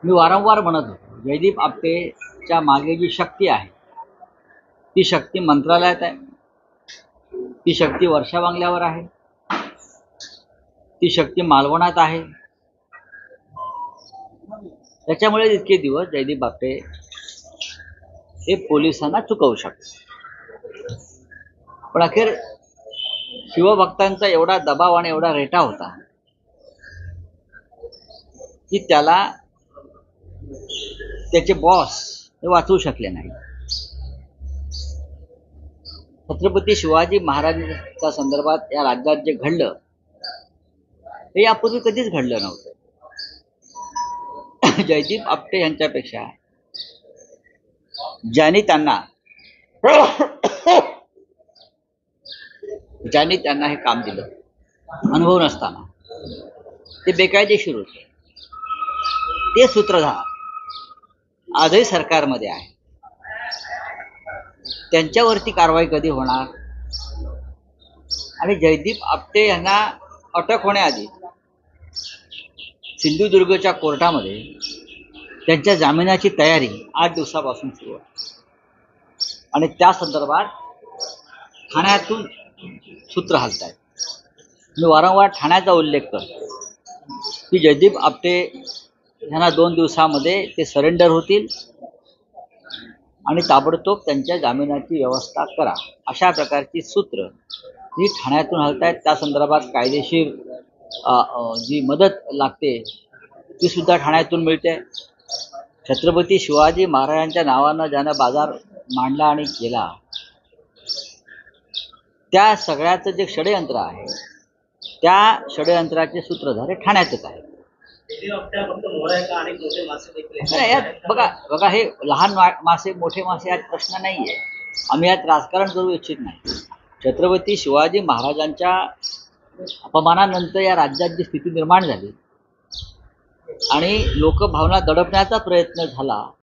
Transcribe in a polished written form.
मी वारंवार म्हणत होतो, जयदीप आपटेच्या मागे जी शक्ती आहे ती शक्ती मंत्रालयात आहे, ती शक्ती वर्षा बंगल्यावर आहे, ती शक्ती मालवणात आहे. त्याच्यामुळे इतके दिवस जयदीप आपटे हे पोलिसांना चुकवू शकतात. पण अखेर शिवभक्तांचा एवढा दबाव आणि एवढा रेटा होता की त्याला त्याचे बॉस हे वाचवू शकले नाही. छत्रपती शिवाजी महाराजांच्या संदर्भात या राज्यात जे घडलं हे यापूर्वी कधीच घडलं नव्हतं. जयदीप आपटे यांच्यापेक्षा ज्यांनी त्यांना हे काम दिलं अनुभव नसताना, ते बेकायदेशीर होते, ते सूत्रधार आजही सरकारमध्ये आहे. त्यांच्यावरती कारवाई कधी होणार? आणि जयदीप आपटे यांना अटक होण्याआधी सिंधुदुर्गच्या कोर्टामध्ये त्यांच्या जामिनाची तयारी 8 दिवसापासून सुरू आहे. आणि त्या संदर्भात ठाण्यातून सूत्र हलत आहेत. मी वारंवार ठाण्याचा उल्लेख करतो की जयदीप आपटे यांना 2 दिवसामध्ये ते सरेंडर होतील आणि ताबडतोब त्यांच्या जामिनाची व्यवस्था करा, अशा प्रकारची सूत्र ही ठाण्यातून हलत आहेत. त्या संदर्भात कायदेशीर जी मदत लागते ती सुद्धा ठाण्यातून मिळते. छत्रपती शिवाजी महाराजांच्या नावानं ज्यानं बाजार मांडला आणि केला, त्या सगळ्याचं जे षडयंत्र आहे त्या षडयंत्राचे सूत्रधार हे ठाण्यातच आहे. बघा हे लहान मासे मोठे मासे यात प्रश्न नाहीये. आम्ही यात राजकारण करू इच्छित नाही. छत्रपती शिवाजी महाराजांच्या अपमानानंतर या राज्यात जी स्थिती निर्माण झाली आणि लोकभावना दडपण्याचा प्रयत्न झाला